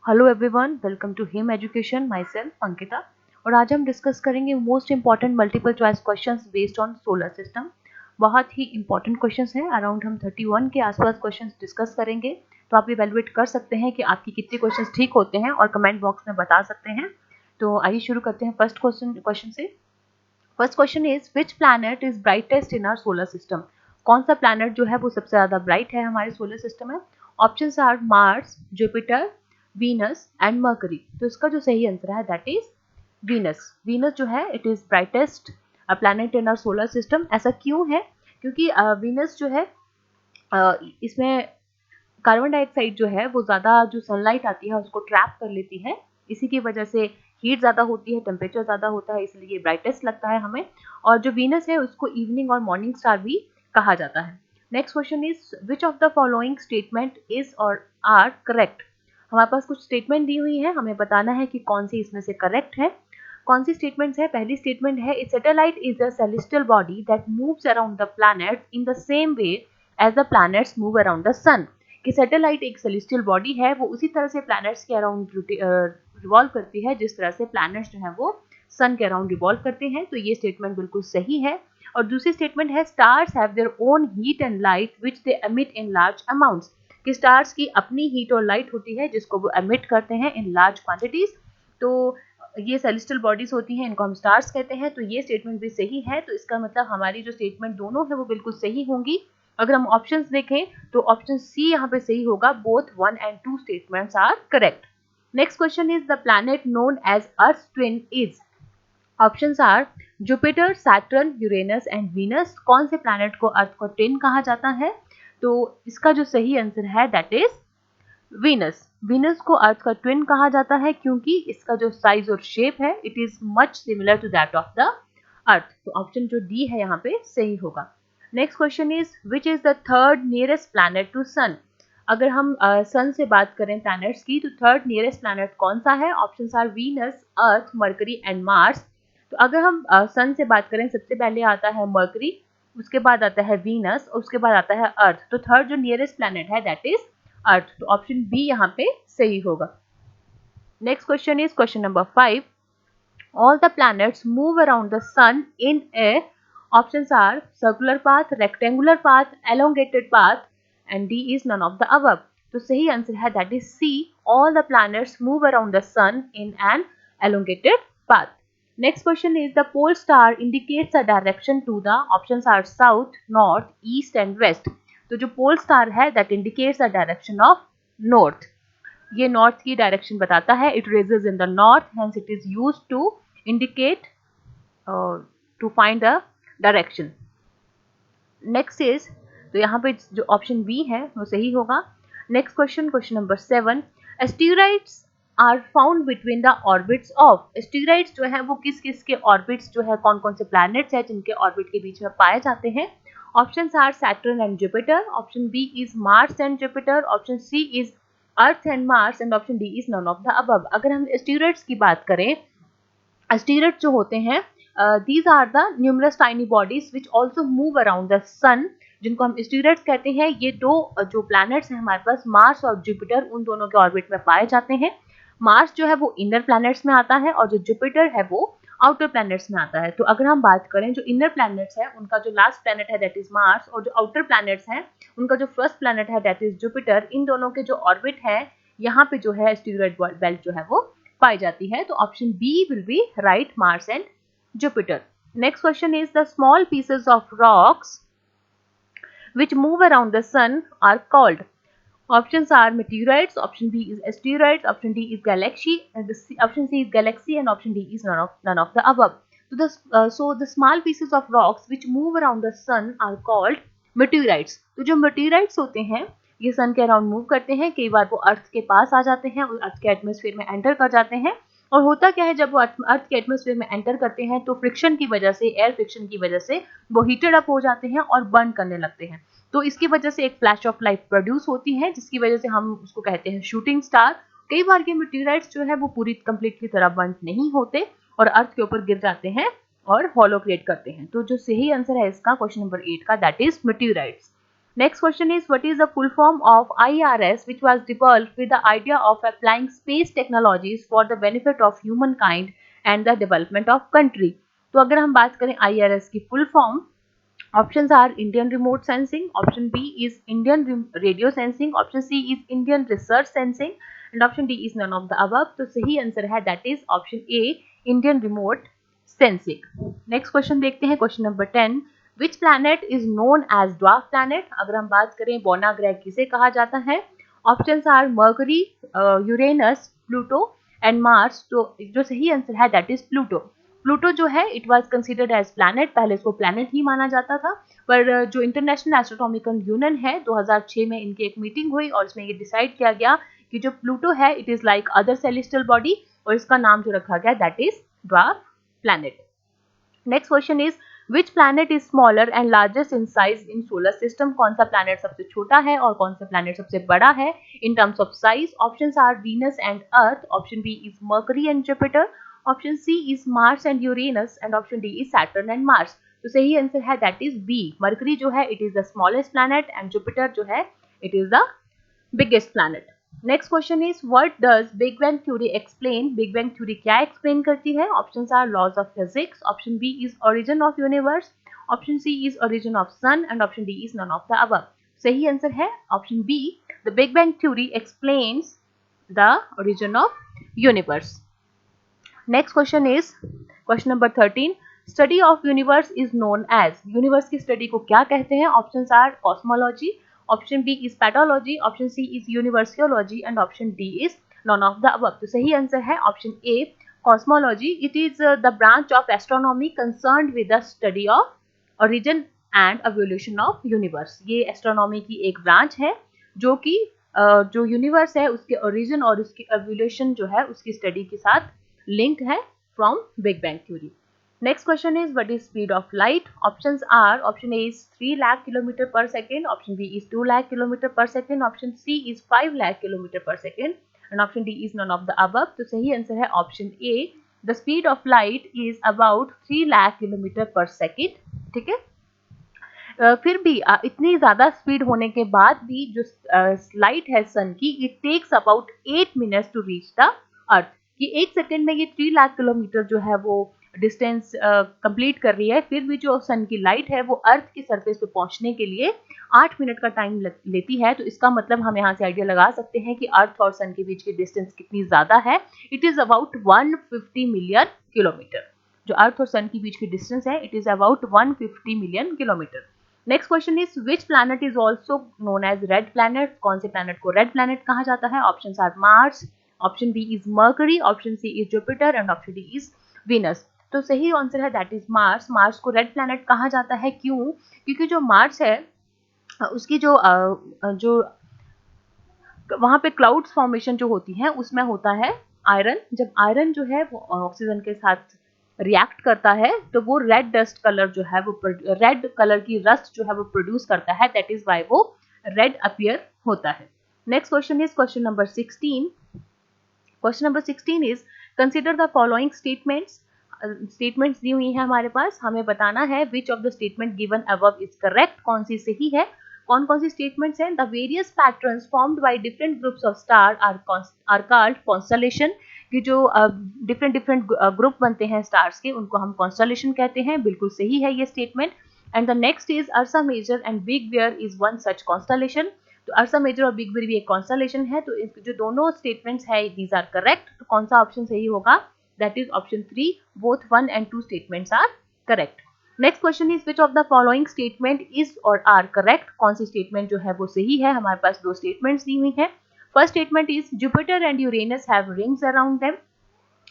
Hello everyone, welcome to Him Education. Myself Ankita. और आज हम डिस्कस करेंगे most important multiple choice questions based on solar system. बहुत ही इंपॉर्टेंट क्वेश्चंस हैं। अराउंड हम 31 के आसपास क्वेश्चंस डिस्कस करेंगे। तो आप इवेलुएट कर सकते हैं कि आपकी कितने क्वेश्चंस ठीक होते हैं और कमेंट बॉक्स में बता सकते हैं। तो आइए शुरू करते हैं फर्स्ट क्वेश्चन से। First question is which planet is brightest in our solar system. कौन सा प्लैनेट जो है वो सबसे ज्यादा ब्राइट है हमारे सोलर सिस्टम में। Options are Mars, Jupiter, Venus and Mercury. तो इसका जो सही आंसर है दैट इज वीनस। वीनस जो है it is brightest planet in our solar system. ऐसा क्यों है? क्योंकि वीनस जो है इसमें कार्बन डाइऑक्साइड जो है वो ज़्यादा जो सनलाइट आती है उसको ट्रैप कर लेती है। इसी की वजह से हीट ज़्यादा होती है, टेम्परेचर ज़्यादा होता है, इसलिए ये ब्राइटेस्ट लगता है हमें। और जो वीनस है उसको इवनिंग और मॉर्निंग स्टार भी कहा जाता है। Next question is which of the following statement is or are correct. हमारे पास कुछ स्टेटमेंट दी हुई है, हमें बताना है कि कौन सी इसमें से करेक्ट है। कौन सी स्टेटमेंट्स है? पहली स्टेटमेंट है a satellite is a celestial body that moves around the planets in the same way as the planets move around the sun. कि सैटेलाइट एक सेलेस्टियल बॉडी है, वो उसी तरह से प्लैनेट्स के अराउंड रिवॉल्व करती है जिस तरह से प्लैनेट्स जो है वो सन के अराउंड रिवॉल्व करते हैं। तो ये स्टेटमेंट बिल्कुल सही है। और दूसरी स्टेटमेंट है stars have their own heat and light which they emit in large amounts. कि स्टार्स की अपनी हीट और लाइट होती है जिसको वो एमिट करते हैं इन लार्ज क्वांटिटीज। तो ये सेलेस्टियल बॉडीज होती हैं, इनको हम स्टार्स कहते हैं। तो ये स्टेटमेंट भी सही है। तो इसका मतलब हमारी जो स्टेटमेंट दोनों है वो बिल्कुल सही होंगी। अगर हम ऑप्शंस देखें तो ऑप्शन सी यहाँ पे सही होगा। Both 1 and 2 statements are correct. Next question is the planet known as Earth twin is. Options are Jupiter, Saturn, Uranus and Venus. कौन से प्लैनेट को अर्थ का ट्विन कहा जाता है? तो इसका जो सही आंसर है दैट इज वीनस। वीनस को अर्थ का ट्विन कहा जाता है क्योंकि इसका जो साइज और शेप है it is much similar to that of the earth. तो ऑप्शन जो डी है यहाँ पे सही होगा। Next question is which is the third nearest planet to sun. अगर हम सन से बात करें प्लैनेट्स की, तो थर्ड नियरेस्ट प्लैनेट कौन सा है? Options are Venus, Earth, Mercury and Mars. तो अगर हम सन से बात करें, सबसे पहले आता है मरकरी, उसके बाद आता है वीनस और उसके बाद आता है अर्थ। तो थर्ड जो नियरेस्ट प्लैनेट है दैट इज अर्थ। तो ऑप्शन बी यहाँ पे सही होगा। Next question is question number 5। All the planets move around the sun in a. Options are circular path, rectangular path, elongated path and D is none of the above. तो सही answer है that is C. All the planets move around the sun in an elongated path. Next question is the pole star indicates a direction to the options are south, north, east and west. तो जो pole star है that indicates the direction of north. ये north की direction बताता है। It raises in the north, hence it is used to indicate to find the direction. Next is, तो यहाँ पे जो ऑप्शन बी है वो सही होगा। Next question, question number 7। Asteroids are found between the orbits of. Asteroids जो है वो किस किस के ऑर्बिट्स जो है, कौन कौन से प्लैनेट्स हैं जिनके ऑर्बिट के बीच में पाए जाते हैं? Options are Saturn and Jupiter, option B is Mars and Jupiter, option C is Earth and Mars and option D is none of the above. अगर हम एस्टेरॉइड्स की बात करें, एस्टेरॉइड्स जो होते हैं these are the numerous tiny bodies which also move around the sun, जिनको हम एस्टेरॉइड्स कहते हैं। ये दो जो प्लैनेट्स हैं हमारे पास, मार्स और जुपिटर, उन दोनों के ऑर्बिट में पाए जाते हैं। मार्स जो है वो इनर प्लैनेट्स में आता है और जो जुपिटर है वो आउटर प्लैनेट्स में आता है। तो अगर हम बात करें जो इनर प्लैनेट्स है उनका जो लास्ट प्लैनेट है दैट इज मार्स, और जो आउटर प्लैनेट्स हैं उनका जो फर्स्ट प्लैनेट है दैट इज जुपिटर, इन दोनों के जो ऑर्बिट है यहाँ पे जो है एस्टेरॉइड बेल्ट जो है वो पाई जाती है। तो option B will be right, Mars and Jupiter. Next question is the small pieces of rocks which move around the sun are called. Options are meteorites, option B is asteroids, option D is galaxy, and option C is galaxy, and option D is none of the above. So the small pieces of rocks which move around the sun are called meteorites. तो जो meteorites होते हैं ये सन के around move करते हैं, कई बार वो अर्थ के पास आ जाते हैं और अर्थ के एटमॉस्फेयर में एंटर कर जाते हैं। और होता क्या है, जब वो अर्थ के एटमॉस्फेयर में एंटर करते हैं तो फ्रिक्शन की वजह से, एयर फ्रिक्शन की वजह से वो हीटेड अप हो जाते हैं और बर्न करने लगते हैं। तो इसकी वजह से एक फ्लैश ऑफ लाइट प्रोड्यूस होती है जिसकी वजह से हम उसको कहते हैं शूटिंग स्टार। कई बार के मेटेरियल्स जो है वो पूरी कंप्लीट की तरह बर्न नहीं होते और अर्थ के ऊपर गिर जाते हैं और हॉलो क्रिएट करते हैं। तो जो सही आंसर है इसका क्वेश्चन नंबर 8 का that is materials. Next question is, what is the full form of IRS, which was developed with the idea of applying space technologies for the benefit of humankind and the development of country? तो अगर हम बात करें IRS की full form, options are Indian remote sensing, option B is Indian radio sensing, option C is Indian research sensing, and option D is none of the above. तो सही answer है that is option A, Indian remote sensing. Next question देखते हैं, question number 10. Which planet is known as dwarf planet? अगर हम बात करें बौना ग्रह किसे कहा जाता है? Options are Mercury, Uranus, Pluto and Mars. तो जो सही आंसर है that is Pluto. प्लूटो जो है it was considered as planet, पहले इसको प्लैनेट ही माना जाता था, पर जो इंटरनेशनल एस्ट्रोनॉमिकल यूनियन है 2006 में इनकी एक मीटिंग हुई और इसमें ये डिसाइड किया गया कि जो प्लूटो है it is like other celestial body और इसका नाम जो रखा गया that is dwarf planet. Next question is, which planet is smaller and largest in size in solar system? कौन सा प्लैनेट सबसे छोटा है और कौन सा प्लैनेट सबसे बड़ा है in terms of size? Options are Venus and Earth, option B is Mercury and Jupiter, option C is Mars and Uranus and option D is Saturn and Mars. तो सही आंसर है दैट इज बी, मर्करी जो है it is the smallest planet and Jupiter जो है it is the biggest planet. Next question is, what does big bang theory explain? Big bang theory क्या explain करती है? Options are laws of physics, option B is origin of universe, option C is origin of sun and option D is none of the above. सही answer है option B, the big bang theory explains the origin of universe. Next question is question number 13. Study of universe is known as? Universe की study को क्या कहते हैं? Options are cosmology, option B is pathology, option C is universiology and option D is none of the above. तो सही answer है option A, cosmology. It is the branch of astronomy concerned with the study of origin and evolution of universe. ये astronomy की एक branch है जो कि जो यूनिवर्स है उसके ओरिजिन और उसकी एवोल्यूशन जो है उसकी स्टडी के साथ लिंक है from big bang theory. Next question is, what is speed of light? Options are, option A is 3 lakh kilometer per second, option B is 2 lakh kilometer per second, option C is 5 lakh kilometer per second and option D is none of the above. तो सही answer है option A, the speed of light is about 3 lakh kilometer per second. ठीक है, फिर भी इतनी ज़्यादा speed होने के बाद भी जो लाइट है सन की, it takes about 8 minutes to reach the Earth. कि 1 सेकेंड में ये 3 लाख किलोमीटर जो है वो डिस्टेंस कंप्लीट कर रही है, फिर भी जो सन की लाइट है वो अर्थ की सरफेस पे पहुंचने के लिए 8 मिनट का टाइम लेती है. तो इसका मतलब हम यहाँ से आइडिया लगा सकते हैं कि अर्थ और सन के बीच की डिस्टेंस कितनी ज़्यादा है. It is about 150 million kilometre. जो अर्थ और सन के बीच की डिस्टेंस है it is about 150 million kilometre. Next question is, which planet is also known as red planet? कौन से प्लैनेट को रेड प्लैनेट कहा जाता है? Options are Mars, option B is Mercury, option C is Jupiter and option D is Venus. तो सही answer है दैट इज मार्स. मार्स को रेड प्लैनेट कहा जाता है. क्यों? क्योंकि जो मार्स है उसकी जो वहाँ पे क्लाउड्स फॉर्मेशन जो होती है उसमें होता है आयरन. जब आयरन जो है वो ऑक्सीजन के साथ रिएक्ट करता है तो वो रेड डस्ट कलर जो है वो रेड कलर की रस्ट जो है वो प्रोड्यूस करता है. दैट इज वाई वो रेड अपीयर होता है. Next question is question number 16. Question number 16 is, consider the following statements. Statements दी हुई है हमारे पास, हमें बताना है which of the statement given above is correct. कौन सी सही है, कौन कौन सी स्टेटमेंट्स हैं? The various patterns formed by different groups of star are called constellation. कि जो डिफरेंट ग्रुप बनते हैं स्टार्स के उनको हम कॉन्स्टलेशन कहते हैं. बिल्कुल सही है ये statement. And the next is, Ursa Major and Big Bear is one such constellation. तो अर्सा मेजर और बिग बियर भी एक कॉन्स्टलेशन है. तो जो दोनों स्टेटमेंट्स है दीज आर करेक्ट. तो कौन सा ऑप्शन सही होगा? That is option 3. Both 1 and 2 statements are correct. Next question is, which of the following statement is or are correct? कौन सी statement जो है वो सही है? हमारे पास दो statements दी हुई है. First statement is, Jupiter and Uranus have rings around them.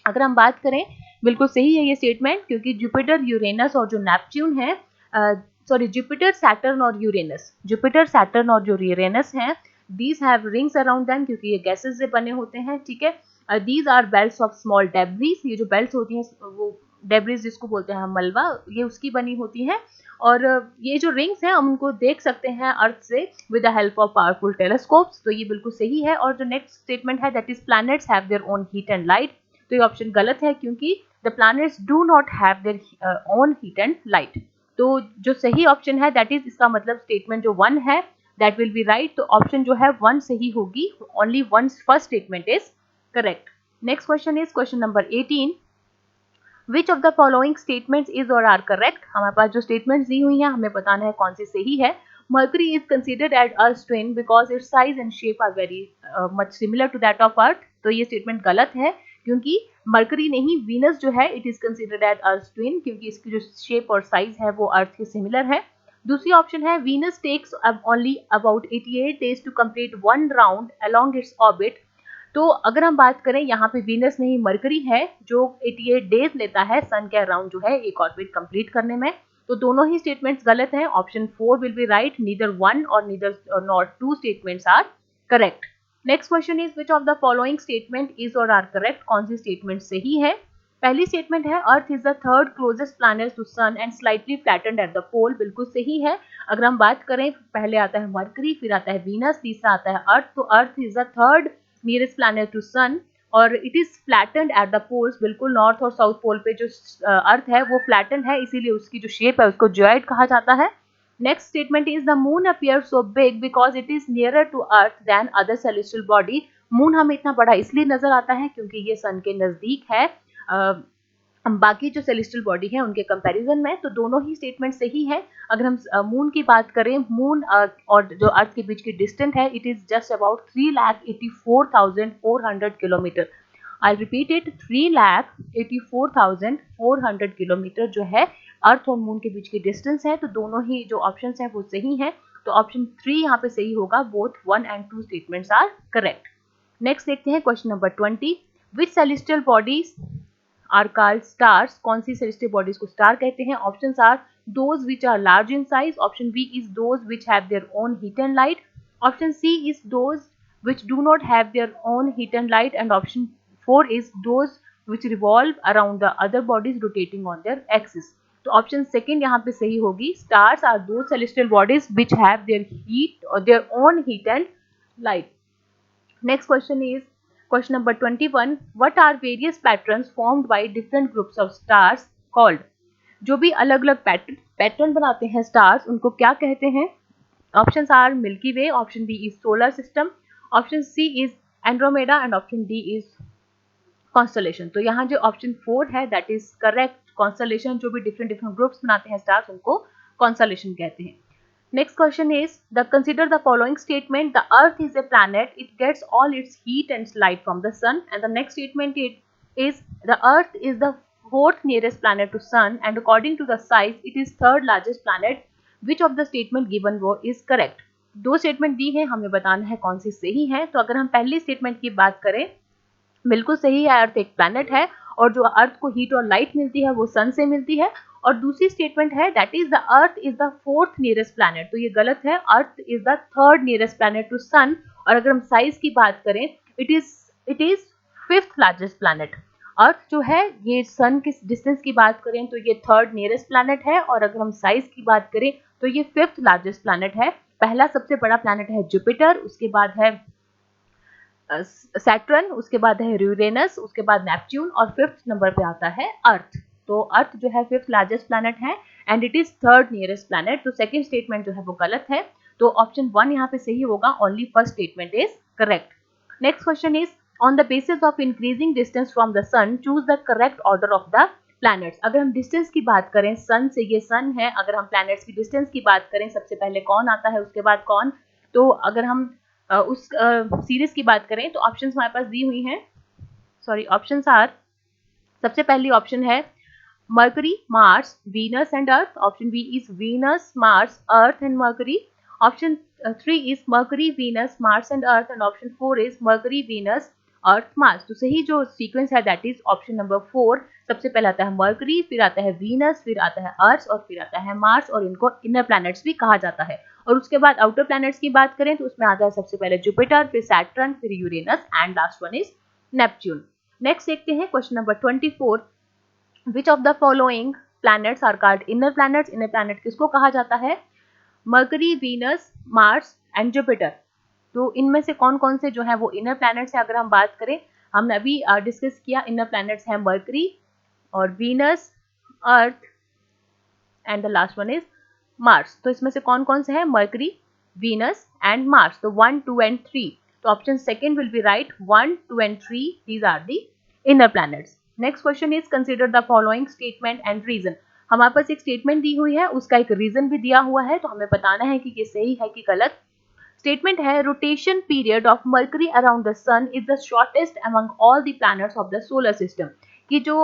अगर हम बात करें बिल्कुल सही है ये statement, क्योंकि जुपिटर, यूरेनस और जो नेपच्यून है, जुपिटर, सैटर्न और यूरेनस, जुपिटर, सैटर्न और जो यूरेनस हैं, these have rings around them क्योंकि ये गैसेस से बने होते हैं. ठीक है, these are belts of small debris. ये जो बेल्ट होती हैं वो डेब्रिज जिसको बोलते हैं हम मलबा, ये उसकी बनी होती हैं. और ये जो रिंग्स हैं हम उनको देख सकते हैं अर्थ से with the help of powerful telescopes. तो ये बिल्कुल सही है. और जो नेक्स्ट स्टेटमेंट है that is, planets have their own heat and light. तो ये ऑप्शन गलत है क्योंकि the planets do not have their own heat and light. तो जो सही ऑप्शन है दैट इज, इसका मतलब स्टेटमेंट जो 1 है दैट विल बी राइट, तो ऑप्शन जो है 1 सही होगी, only one first statement is correct. Next question is question number 18, which of the following statements is or are correct. हमारे पास जो स्टेटमेंट्स दी हुई हैं हमें बताना है कौन सी सही है। Mercury is considered as Earth twin because its size and shape are very much similar to that of Earth. तो ये स्टेटमेंट गलत है, क्योंकि मर्करी नहीं, वीनस जो है it is considered as Earth twin, क्योंकि इसकी जो शेप और साइज है वो अर्थ के सिमिलर है। दूसरी ऑप्शन है Venus takes only about 88 days to complete one round along its orbit. तो अगर हम बात करें यहाँ पे वीनस नहीं मरकरी है जो 88 डेज लेता है सन के अराउंड जो है एक ऑर्बिट कंप्लीट करने में। तो दोनों ही स्टेटमेंट्स गलत हैं, option 4 will be right, neither one or neither not two statements are correct. Next question is which of the following statement is or are correct. कौन सी स्टेटमेंट सही है। पहली स्टेटमेंट है earth is the third closest planet to sun and slightly flattened at the pole, बिल्कुल सही है। अगर हम बात करें पहले आता है मरकरी, फिर आता है वीनस, तीसरा आता है अर्थ, तो earth is the third nearest planet to sun और it is flattened at the poles, बिल्कुल नॉर्थ और साउथ पोल पे जो अर्थ है वो फ्लैटेंड है, इसीलिए उसकी जो शेप है उसको जियोइड कहा जाता है। Next statement is the moon appear so big because it is nearer to Earth than other celestial body. Moon हमें इतना बड़ा इसलिए नजर आता है क्योंकि ये सन के नजदीक है बाकी जो सेलेस्टियल बॉडी है उनके कंपैरिजन में। तो दोनों ही स्टेटमेंट सही है। अगर हम मून की बात करें, मून और जो अर्थ के बीच की डिस्टेंस है it is just about 3,84,400 kilometre. I repeat it, 3,84,400 kilometre जो है अर्थ और मून के बीच की डिस्टेंस है। तो दोनों ही जो ऑप्शन है वो सही है, तो ऑप्शन 3 यहाँ पे सही होगा, both 1 and 2 statements are correct. Next देखते हैं question number 20, which celestial bodies are called stars. कौन सी सेलेस्टियल बॉडीज को स्टार कहते हैं। Options are those which are large in size, option B is those which have their own heat and light, option C is those which do not have their own heat and light, and option 4 is those which revolve around the other bodies rotating on their axis. तो option second यहाँ पे सही होगी, stars are those celestial bodies which have their heat or their own heat and light. Next question is question number 21, what are various patterns formed by different groups of stars called। जो भी अलग अलग pattern बनाते हैं stars उनको क्या कहते हैं। Options are Milky Way, option B is solar system, option C is Andromeda and option D is constellation. तो यहाँ जो ऑप्शन 4 है दैट इज करेक्ट, कॉन्स्टलेशन जो भी डिफरेंट ग्रुप्स बनाते हैं स्टार्स उनको कॉन्स्टलेशन कहते हैं। Next question is the consider the following statement, the earth is a planet, it gets all its heat and light from the sun, and the next statement is the earth is the fourth nearest planet to sun and according to the size it is third largest planet, which of the statement given वो is correct। दो statement दी है, हमें बताना है कौन सी सही है। तो अगर हम पहली स्टेटमेंट की बात करें, बिल्कुल सही है, अर्थ एक प्लैनेट है और जो अर्थ को हीट और लाइट मिलती है वो सन से मिलती है। और दूसरी स्टेटमेंट है that is the earth is the fourth nearest planet, तो ये गलत है, earth is the third nearest planet to sun. और अगर हम साइज की बात करें it is fifth largest planet. Earth जो है ये सन की डिस्टेंस की बात करें तो ये थर्ड नियरेस्ट प्लैनेट है, और अगर हम साइज की बात करें तो ये फिफ्थ लार्जेस्ट प्लैनेट है। पहला सबसे बड़ा प्लैनेट है जुपिटर, उसके बाद है सैटर्न, उसके बाद है यूरेनस, उसके बाद नेपच्यून और फिफ्थ नंबर पे आता है अर्थ। तो अर्थ जो है फिफ्थ लार्जेस्ट प्लैनेट है and it is third nearest planet. तो सेकंड स्टेटमेंट जो है वो गलत है, तो ऑप्शन 1 यहाँ पे सही होगा, only first statement is correct. Next question is on the basis of increasing distance from the sun choose the correct order of the planets। अगर हम डिस्टेंस की बात करें सन से, ये सन है, अगर हम प्लैनेट्स की डिस्टेंस की बात करें सबसे पहले कौन आता है उसके बाद कौन, तो अगर हम उस सीरीज की बात करें तो ऑप्शंस हमारे पास दी हुई हैं, सॉरी ऑप्शंस आर, सबसे पहली ऑप्शन है Mercury, Mars, Venus and Earth, option B is Venus, Mars, Earth and Mercury, option 3 is Mercury, Venus, Mars and Earth, and option 4 is Mercury, Venus, Earth, Mars। तो सही जो sequence है that is option number 4। सबसे पहले आता है mercury, फिर आता है वीनस, फिर आता है अर्थ और फिर आता है मार्स, और इनको इनर प्लैनेट्स भी कहा जाता है। और उसके बाद आउटर प्लैनेट्स की बात करें तो उसमें आता है सबसे पहले जुपिटर, फिर सैटर्न, फिर Uranus and last one is Neptune. Next देखते हैं question number 24, which of the following planets are called inner planets. Inner planet किसको कहा जाता है, Mercury, Venus, Mars and Jupiter. तो इनमें से कौन कौन से जो है वो इनर प्लैनेट्स हैं। अगर हम बात करें, हमने अभी डिस्कस किया, इनर प्लैनेट्स हैं मर्करी और Venus, Earth and the last one is Mars. तो इसमें से कौन कौन से है? Mercury, Venus and Mars. तो 1, 2 एंड 3। तो option second will be right. 1, 2 and 3 these are the inner planets. Next question is consider the following statement and reason. हमारे पास एक स्टेटमेंट दी हुई है, उसका एक रीजन भी दिया हुआ है, तो हमें बताना है कि ये सही है कि गलत। स्टेटमेंट है rotation period of Mercury around the sun is the shortest among all the planets of the solar system. कि जो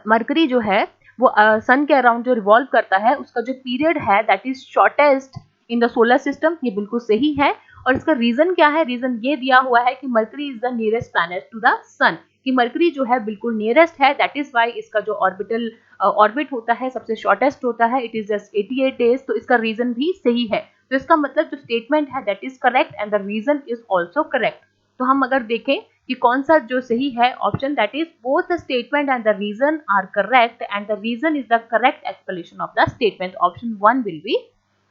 मरकरी जो है वो सन के अराउंड जो रिवॉल्व करता है, उसका जो पीरियड है that is shortest in the solar system. ये बिल्कुल सही है। और इसका रीजन क्या है? रीजन ये दिया हुआ है कि mercury is the nearest planet to the sun, कि मरकरी जो है बिल्कुल नियरेस्ट है, दैट इज वाई इसका जो ऑर्बिटल ऑर्बिट होता है सबसे शॉर्टेस्ट होता है, इट इज जस्ट 88 डेज। तो इसका रीजन भी सही है। तो इसका मतलब जो स्टेटमेंट है that is correct and the reason is also correct. तो हम अगर देखें कि कौन सा जो सही है, option that is both the statement and the reason are correct and the reason is the correct explanation of the statement. Option 1 will be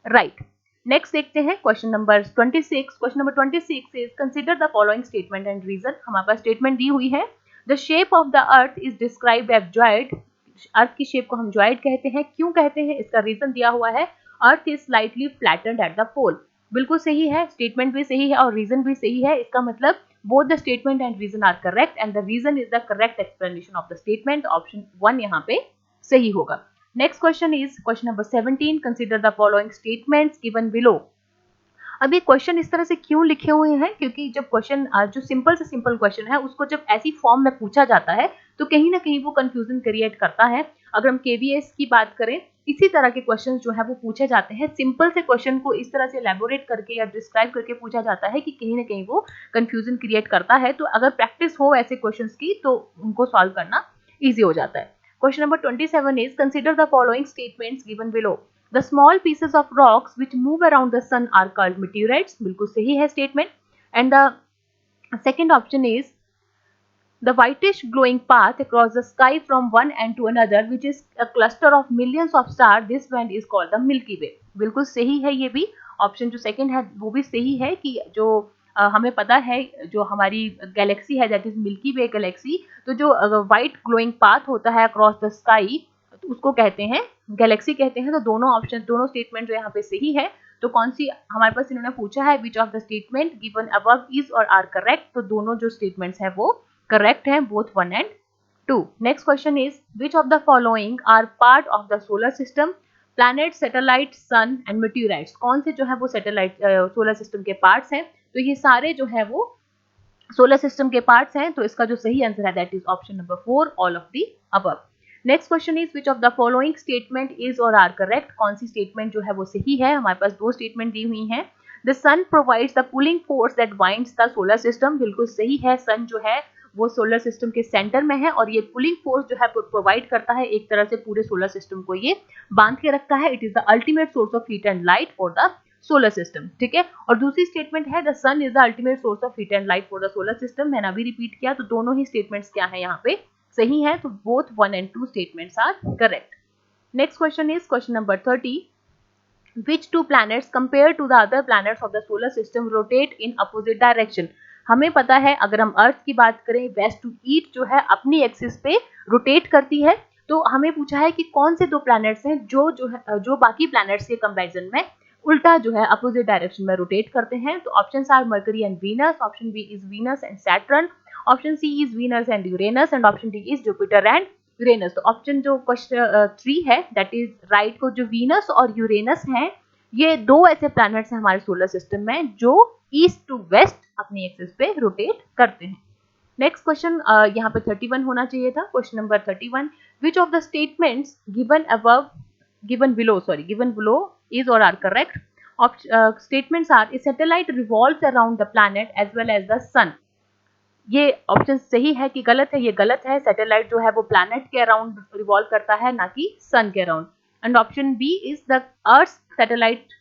right. Next देखते हैं question number 26। Question number 26 is consider the following statement and reason. हमारे पास statement दी हुई है the shape of the earth is described as geoid. Earth की shape को हम जॉइंट कहते हैं। क्यों कहते हैं? इसका रीजन दिया हुआ है earth is slightly flattened at the pole. बिल्कुल सही है, स्टेटमेंट भी सही है और रीजन भी सही है। इसका मतलब both the statement and reason are correct and the reason is the correct explanation of the statement. Option 1 यहाँ पे सही होगा। Next question is question number 17. Consider the following statements given below. अब ये क्वेश्चन इस तरह से क्यों लिखे हुए हैं? क्योंकि जब क्वेश्चन जो सिंपल से सिंपल क्वेश्चन है उसको जब ऐसी फॉर्म में पूछा जाता है तो कहीं ना कहीं वो कंफ्यूजन क्रिएट करता है। अगर हम केवीएस की बात करें, इसी तरह के क्वेश्चन जो है वो पूछे जाते हैं। सिंपल से क्वेश्चन को इस तरह से एलैबोरेट करके या डिस्क्राइब करके पूछा जाता है कि कहीं ना कहीं वो कंफ्यूजन क्रिएट करता है। तो अगर प्रैक्टिस हो ऐसे क्वेश्चन की तो उनको सॉल्व करना ईजी हो जाता है। Question number 27 is consider the following statements given below. The small pieces of rocks which move around the sun are called meteorites. बिल्कुल सही है statement. And the second option is the whitish glowing path across the sky from one end to another, which is a cluster of millions of stars. This band is called the Milky Way. बिल्कुल सही है ये भी। Option जो second है वो भी सही है कि जो हमें पता है जो हमारी गैलेक्सी है that is milky way Galaxy, तो जो व्हाइट ग्लोइंग पाथ होता है अक्रॉस द स्काई तो उसको कहते हैं गैलेक्सी कहते हैं। तो दोनों ऑप्शन, दोनों स्टेटमेंट जो यहाँ पे सही है। तो कौन सी हमारे पास इन्होंने पूछा है which of the statement given above is or are correct. तो दोनों जो स्टेटमेंट्स हैं वो करेक्ट हैं, both 1 and 2। Next question is which of the following are part of the solar system. Planet, satellite, sun and meteorites. कौन से जो है वो सैटेलाइट सोलर सिस्टम के पार्ट्स हैं? तो ये सारे जो है वो सोलर सिस्टम के पार्ट्स हैं। तो इसका जो सही आंसर है that is option number 4, all of the above. Next question is which of the following statement is or are correct. कौन सी स्टेटमेंट जो है वो सही है? हमारे पास दो स्टेटमेंट दी हुई हैं। The sun provides the pulling force that binds the solar system. बिल्कुल सही है, सन जो है वो सोलर सिस्टम के सेंटर में है और ये पुलिंग फोर्स जो है प्रोवाइड करता है, एक तरह से पूरे सोलर सिस्टम को ये बांध के रखता है। It is the ultimate source of heat and light for the solar system. ठीक है। और दूसरी स्टेटमेंट है the sun is the ultimate source of heat and light for the solar system. मैंने अभी रिपीट किया। तो दोनों ही स्टेटमेंट्स क्या है यहाँ पे सही है। तो both 1 and 2 statements are correct. Next question is question number 30. Which two planets compared to the other planets of the solar system rotate in opposite direction? हमें पता है अगर हम अर्थ की बात करें वेस्ट टू ईस्ट जो है अपनी एक्सिस पे रोटेट करती है। तो हमें पूछा है कि कौन से दो प्लैनेट्स हैं जो बाकी प्लैनेट्स के कंपैरिजन में उल्टा जो है अपोजिट डायरेक्शन में रोटेट करते हैं। तो options are Mercury and Venus, option B is Venus and Saturn, option C is Venus and Uranus and option D is Jupiter and Uranus. तो ऑप्शन जो क्वेश्चन 3 है दैट इज राइट। को जो Venus और Uranus हैं ये दो ऐसे प्लैनेट्स हैं हमारे सोलर सिस्टम में जो ईस्ट टू वेस्ट अपनी एक्सिस पे रोटेट करते हैं। नेक्स्ट क्वेश्चन यहाँ पे 31 होना चाहिए था। Question number 31, which of the statements given below is or are correct. Statements are a satellite revolves around the planet as well as the sun. ये ऑप्शन सही है कि गलत है? ये गलत है। सैटेलाइट जो है वो प्लैनेट के अराउंड रिवॉल्व करता है, ना कि सन के around. And option B is the Earth satellite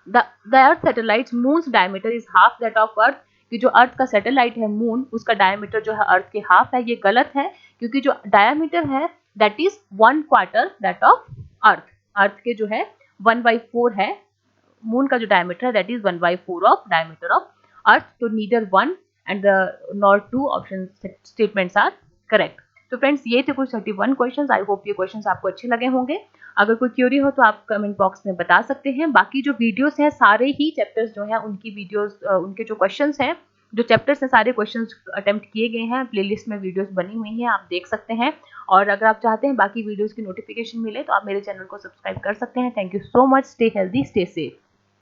the earth satellite's moon's diameter is half that of earth। कि जो अर्थ का सैटेलाइट है मून, उसका डायमीटर जो है अर्थ के हाफ है। ये गलत है क्योंकि जो डायमीटर है that is 1/4 that of earth. Earth के जो है 1/4 है, मून का जो डायमीटर है that is 1/4 of diameter of Earth. तो neither 1 and the nor 2 option statements are correct. तो फ्रेंड्स ये थे कुछ 31 क्वेश्चंस। आई होप ये क्वेश्चंस आपको अच्छे लगे होंगे। अगर कोई क्वेरी हो तो आप कमेंट बॉक्स में बता सकते हैं। बाकी जो वीडियोस हैं सारे ही चैप्टर्स जो हैं उनकी वीडियोस, उनके जो क्वेश्चंस हैं, जो चैप्टर्स हैं सारे क्वेश्चंस अटेम्प्ट किए गए हैं, प्लेलिस्ट में वीडियोस बनी हुई हैं, आप देख सकते हैं। और अगर आप चाहते हैं बाकी वीडियोस की नोटिफिकेशन मिले तो आप मेरे चैनल को सब्सक्राइब कर सकते हैं। Thank you so much. Stay healthy, stay safe.